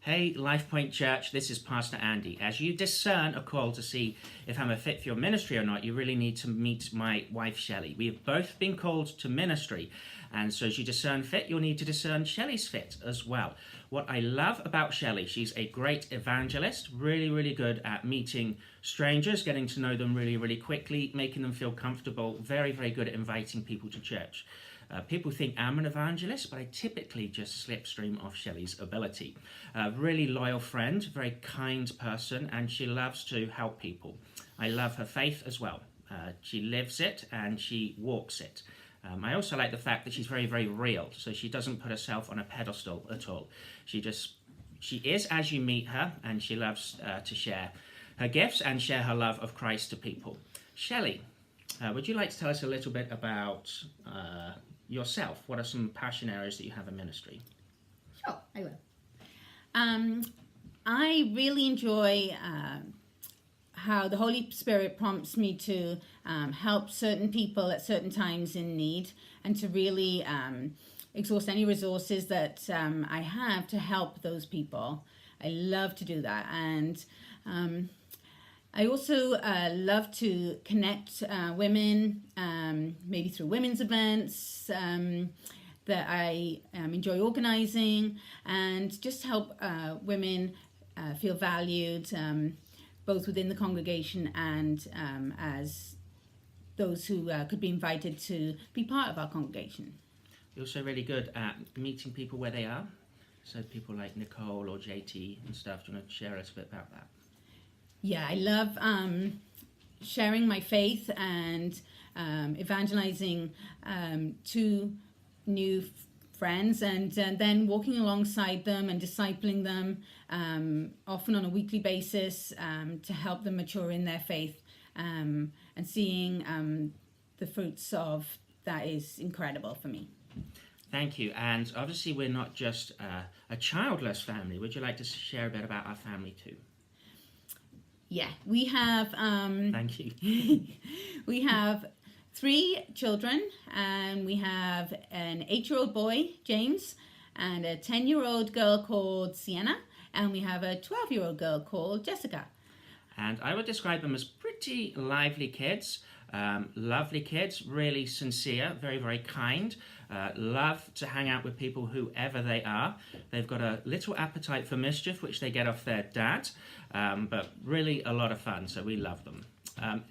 Hey, Life Point Church, this is Pastor Andy. As you discern a call to see if I'm a fit for your ministry or not, you really need to meet my wife, Shelley. We have both been called to ministry, and so as you discern fit, you'll need to discern Shelley's fit as well. What I love about Shelley, she's a great evangelist, really good at meeting strangers, getting to know them really quickly, making them feel comfortable, very good at inviting people to church. People think I'm an evangelist, but I typically just slipstream off Shelley's ability. Really loyal friend, very kind person, and she loves to help people. I love her faith as well. She lives it and she walks it. I also like the fact that she's very real, so she doesn't put herself on a pedestal at all. She is as you meet her, and she loves to share her gifts and share her love of Christ to people. Shelley, would you like to tell us a little bit about yourself? What are some passion areas that you have in ministry? Sure, I will. I really enjoy how the Holy Spirit prompts me to help certain people at certain times in need, and to really exhaust any resources that I have to help those people. I love to do that, and I also love to connect women, maybe through women's events that I enjoy organizing, and just help women feel valued, both within the congregation and as those who could be invited to be part of our congregation. You're also really good at meeting people where they are. So people like Nicole or JT and stuff. Do you want to share a little bit about that? Yeah, I love sharing my faith and evangelizing to new friends, and then walking alongside them and discipling them, often on a weekly basis, to help them mature in their faith, and seeing the fruits of that is incredible for me. Thank you. And obviously we're not just a childless family. Would you like to share a bit about our family too? Yeah, we have Thank you. we have 3 children, and we have an 8-year-old boy, James, and a 10-year-old girl called Sienna, and we have a 12-year-old girl called Jessica. And I would describe them as pretty lively kids, lovely kids, really sincere, very kind, love to hang out with people whoever they are. They've got a little appetite for mischief, which they get off their dad, but really a lot of fun, so we love them.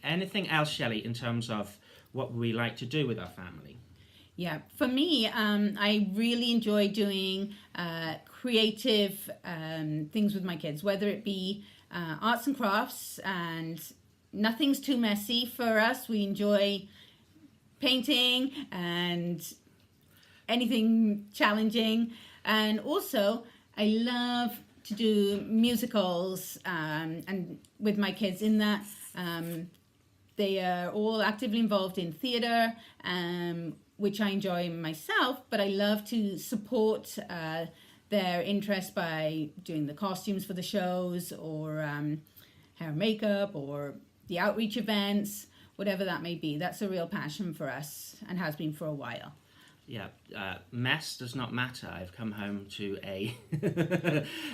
Anything else, Shelley, in terms of what we like to do with our family? Yeah, for me, I really enjoy doing creative things with my kids, whether it be arts and crafts, and nothing's too messy for us. We enjoy painting and anything challenging, and also I love to do musicals and with my kids, in that they are all actively involved in theatre, which I enjoy myself, but I love to support their interest by doing the costumes for the shows, or hair and makeup, or the outreach events, whatever that may be. That's a real passion for us, and has been for a while. Yeah, mess does not matter. I've come home to a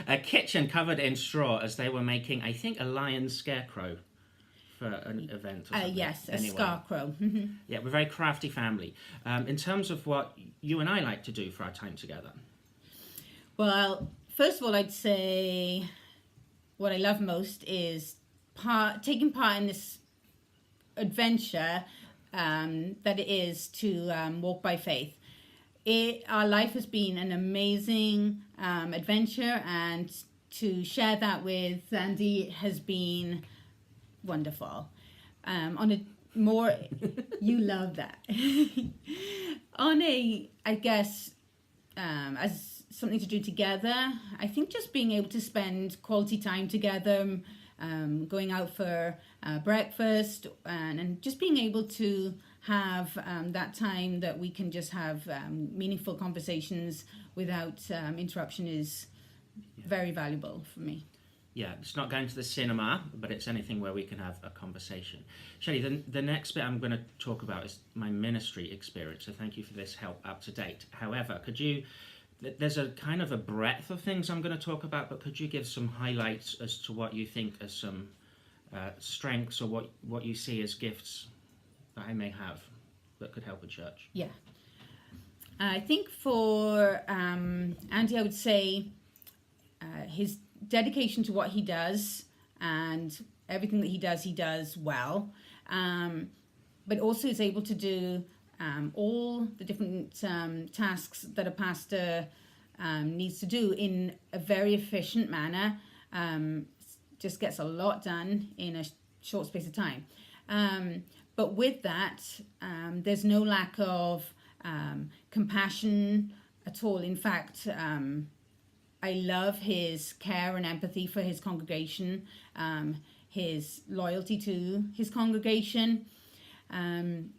a kitchen covered in straw as they were making, I think, a lion scarecrow for an event or something. Yes, anyway. A scarecrow. Yeah, we're a very crafty family. In terms of what you and I like to do for our time together. Well, first of all, I'd say what I love most is taking part in this adventure that it is to walk by faith. Our life has been an amazing adventure, and to share that with Andy has been wonderful. On a more, you love that. On a, I guess, as something to do together, I think just being able to spend quality time together, going out for breakfast, and just being able to have that time that we can just have meaningful conversations without interruption is very valuable for me. Yeah, it's not going to the cinema, but it's anything where we can have a conversation. Shelley, the next bit I'm going to talk about is my ministry experience, so thank you for this help up to date. However, could you there's a kind of a breadth of things I'm going to talk about, but could you give some highlights as to what you think are some strengths, or what you see as gifts that I may have that could help a church? Yeah. I think for Andy, I would say his dedication to what he does, and everything that he does well, but also is able to do all the different tasks that a pastor needs to do in a very efficient manner. Just gets a lot done in a short space of time. But with that, there's no lack of compassion at all. In fact, I love his care and empathy for his congregation, his loyalty to his congregation. And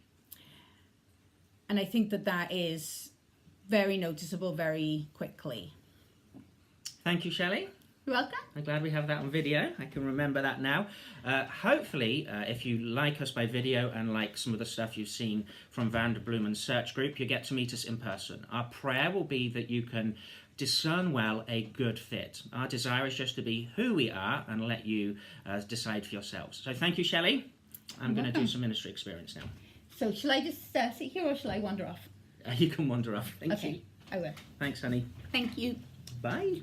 I think that is very noticeable very quickly. Thank you, Shelley. You're welcome. I'm glad we have that on video. I can remember that now. Hopefully, if you like us by video and like some of the stuff you've seen from Vanderbloemen's search group, you get to meet us in person. Our prayer will be that you can discern well a good fit. Our desire is just to be who we are and let you decide for yourselves. So thank you, Shelley. I'm going to do some ministry experience now. So shall I just sit here, or shall I wander off? You can wander off. Thank you. I will. Thanks, honey. Thank you. Bye.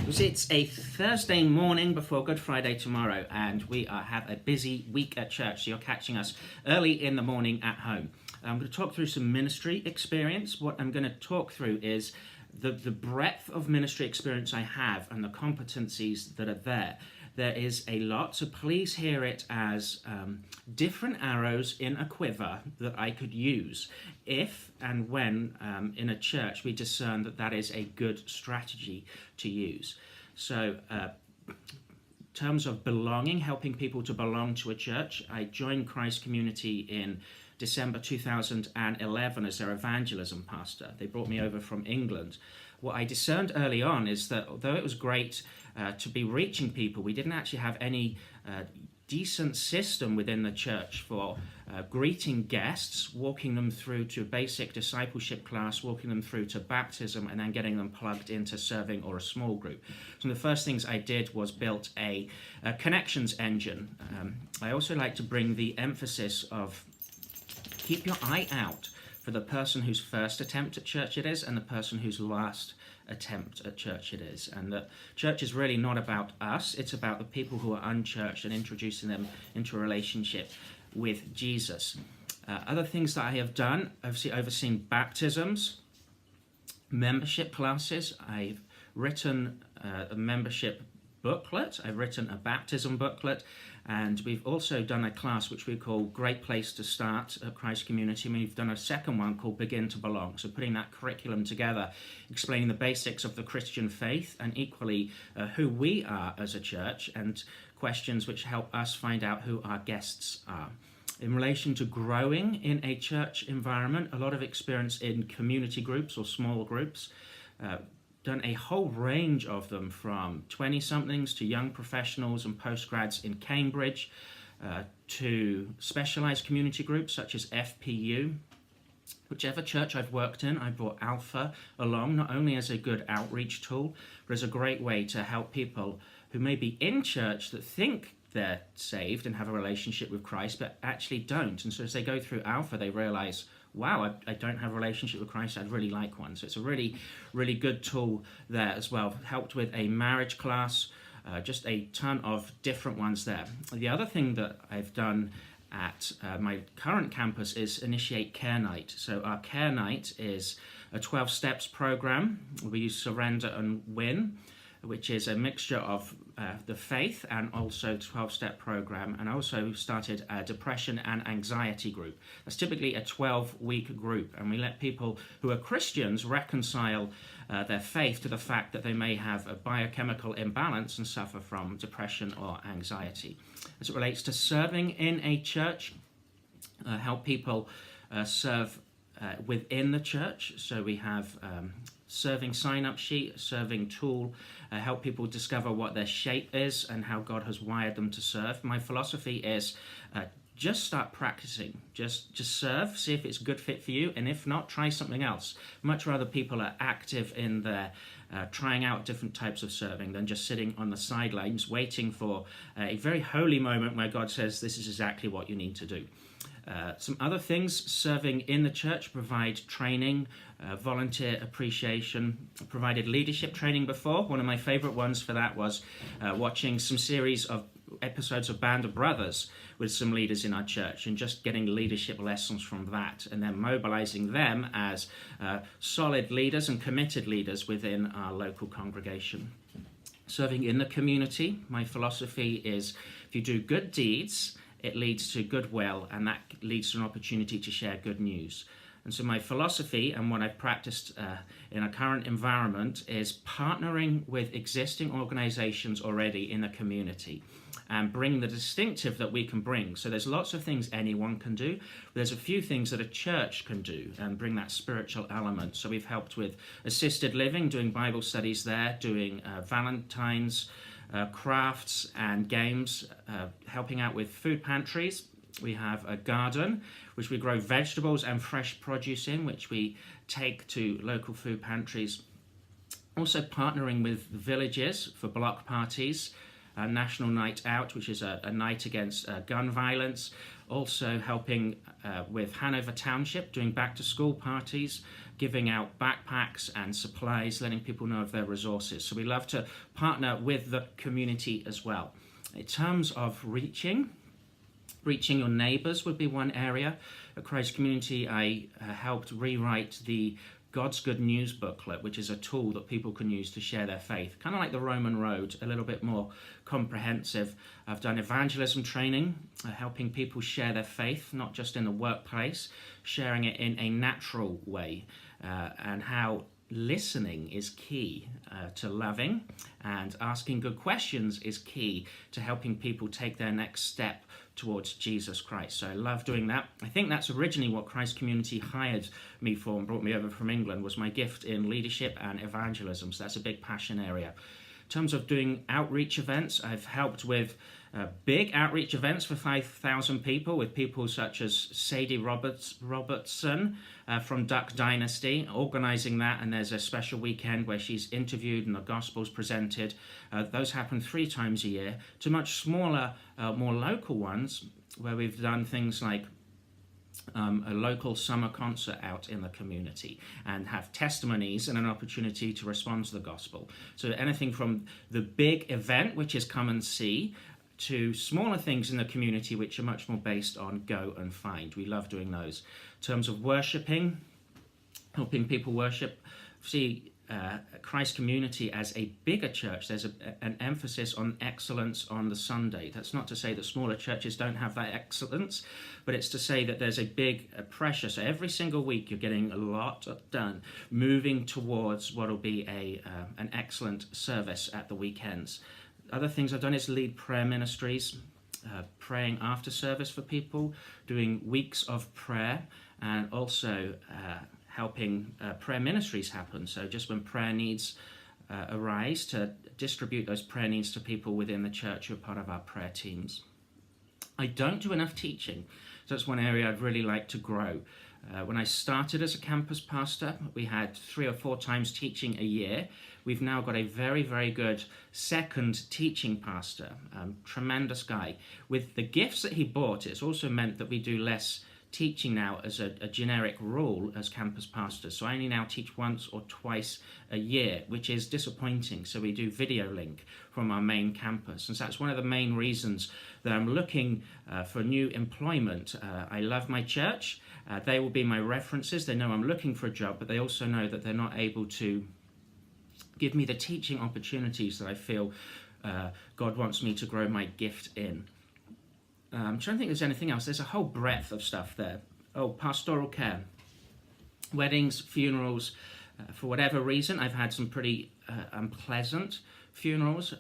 It's a Thursday morning before Good Friday tomorrow, and we have a busy week at church, so you're catching us early in the morning at home. I'm going to talk through some ministry experience. What I'm going to talk through is the breadth of ministry experience I have and the competencies that are there. There is a lot, so please hear it as different arrows in a quiver that I could use if and when in a church we discern that is a good strategy to use. So in terms of belonging, helping people to belong to a church, I joined Christ Community in December 2011 as their evangelism pastor. They brought me over from England. What I discerned early on is that although it was great to be reaching people, we didn't actually have any decent system within the church for greeting guests, walking them through to a basic discipleship class, walking them through to baptism, and then getting them plugged into serving or a small group. So the first things I did was built a connections engine. I also like to bring the emphasis of keep your eye out for the person whose first attempt at church it is and the person whose last attempt at church it is. And that church is really not about us, it's about the people who are unchurched and introducing them into a relationship with Jesus. Other things that I have done, I've overseen baptisms, membership classes. I've written a membership booklet, I've written a baptism booklet, and we've also done a class which we call Great Place to Start at Christ Community, and we've done a second one called Begin to Belong. So putting that curriculum together, explaining the basics of the Christian faith and equally who we are as a church, and questions which help us find out who our guests are. In relation to growing in a church environment, a lot of experience in community groups or small groups. Done a whole range of them, from 20-somethings to young professionals and postgrads in Cambridge, to specialised community groups such as FPU. Whichever church I've worked in, I brought Alpha along, not only as a good outreach tool, but as a great way to help people who may be in church that think they're saved and have a relationship with Christ, but actually don't. And so as they go through Alpha, they realise, wow, I don't have a relationship with Christ, I'd really like one. So it's a really, really good tool there as well. Helped with a marriage class, just a ton of different ones there. The other thing that I've done at my current campus is initiate Care Night. So our Care Night is a 12 steps program. We use Surrender and Win, which is a mixture of the faith and also 12-step program. And also started a depression and anxiety group. That's typically a 12-week group, and we let people who are Christians reconcile their faith to the fact that they may have a biochemical imbalance and suffer from depression or anxiety. As it relates to serving in a church, help people serve within the church. So we have serving sign-up sheet, serving tool, help people discover what their shape is and how God has wired them to serve. My philosophy is just start practicing. Just serve, see if it's a good fit for you, and if not, try something else. Much rather people are active in their trying out different types of serving than just sitting on the sidelines waiting for a very holy moment where God says this is exactly what you need to do. Some other things: serving in the church, provide training, volunteer appreciation, provided leadership training before. One of my favorite ones for that was watching some series of episodes of Band of Brothers with some leaders in our church and just getting leadership lessons from that, and then mobilizing them as solid leaders and committed leaders within our local congregation. Serving in the community, my philosophy is if you do good deeds, it leads to goodwill, and that leads to an opportunity to share good news. And so my philosophy and what I've practiced in a current environment is partnering with existing organizations already in the community and bring the distinctive that we can bring. So there's lots of things anyone can do, but there's a few things that a church can do and bring that spiritual element. So we've helped with assisted living, doing Bible studies there, doing Valentine's crafts and games, helping out with food pantries. We have a garden which we grow vegetables and fresh produce in, which we take to local food pantries. Also partnering with villages for block parties, National Night Out, which is a night against gun violence. Also helping with Hanover Township, doing back to school parties, giving out backpacks and supplies, letting people know of their resources. So we love to partner with the community as well. In terms of reaching your neighbours would be one area. At Christ Community, I helped rewrite the God's Good News booklet, which is a tool that people can use to share their faith. Kind of like the Roman Road, a little bit more comprehensive. I've done evangelism training, helping people share their faith, not just in the workplace, sharing it in a natural way, and how listening is key to loving, and asking good questions is key to helping people take their next step towards Jesus Christ. So I love doing that. I think that's originally what Christ Community hired me for and brought me over from England, was my gift in leadership and evangelism. So that's a big passion area. In terms of doing outreach events, I've helped with big outreach events for 5,000 people, with people such as Sadie Robertson from Duck Dynasty, organising that, and there's a special weekend where she's interviewed and the gospel's presented. Those happen 3 times a year. To much smaller, more local ones, where we've done things like a local summer concert out in the community and have testimonies and an opportunity to respond to the gospel. So anything from the big event, which is come and see, to smaller things in the community which are much more based on go and find. We love doing those. In terms of worshipping, helping people worship, see Christ Community as a bigger church, there's an emphasis on excellence on the Sunday. That's not to say that smaller churches don't have that excellence, but it's to say that there's a big pressure. So every single week you're getting a lot done, moving towards what will be an excellent service at the weekends. Other things I've done is lead prayer ministries, praying after service for people, doing weeks of prayer, and also helping prayer ministries happen. So just when prayer needs arise, to distribute those prayer needs to people within the church who are part of our prayer teams. I don't do enough teaching, so that's one area I'd really like to grow. When I started as a campus pastor, we had 3 or 4 times teaching a year. We've now got a very, very good second teaching pastor, tremendous guy. With the gifts that he brought, it's also meant that we do less teaching now as a generic rule as campus pastors. So I only now teach once or twice a year, which is disappointing. So we do video link from our main campus. And so that's one of the main reasons that I'm looking for new employment. I love my church. They will be my references. They know I'm looking for a job, but they also know that they're not able to give me the teaching opportunities that I feel God wants me to grow my gift in. I'm trying to think if there's anything else. There's a whole breadth of stuff there. Oh, pastoral care. Weddings, funerals. For whatever reason, I've had some pretty unpleasant funerals.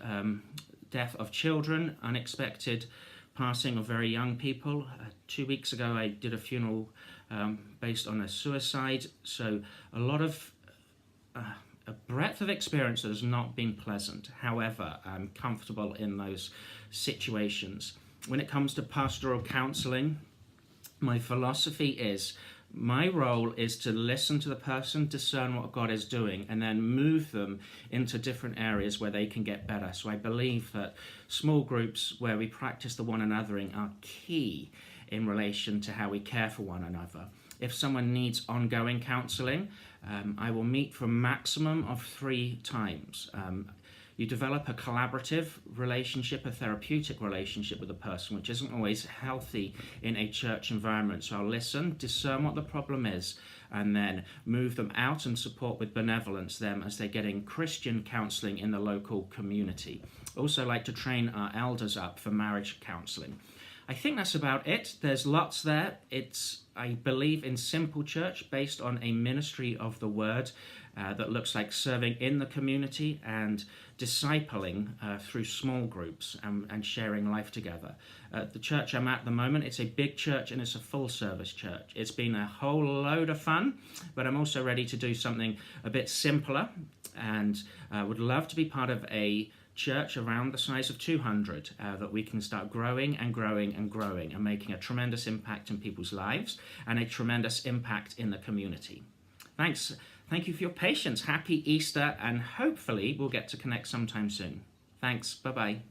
Death of children, unexpected passing of very young people. 2 weeks ago, I did a funeral based on a suicide. So a lot of a breadth of experience that has not been pleasant. However, I'm comfortable in those situations. when it comes to pastoral counseling, my philosophy is my role is to listen to the person, discern what God is doing, and then move them into different areas where they can get better. So I believe that small groups where we practice the one anothering are key in relation to how we care for one another. If someone needs ongoing counseling, I will meet for a maximum of 3 times. You develop a collaborative relationship, a therapeutic relationship with a person, which isn't always healthy in a church environment. So I'll listen, discern what the problem is, and then move them out and support with benevolence them as they're getting Christian counseling in the local community. Also like to train our elders up for marriage counseling. I think that's about it. There's lots there. I believe in simple church based on a ministry of the word that looks like serving in the community and discipling through small groups and sharing life together. The church I'm at the moment, it's a big church and it's a full service church. It's been a whole load of fun, but I'm also ready to do something a bit simpler and would love to be part of a church around the size of 200 that we can start growing and growing and growing and making a tremendous impact in people's lives and a tremendous impact in the community. Thanks. Thank you for your patience. Happy Easter, and hopefully we'll get to connect sometime soon. Thanks. Bye-bye.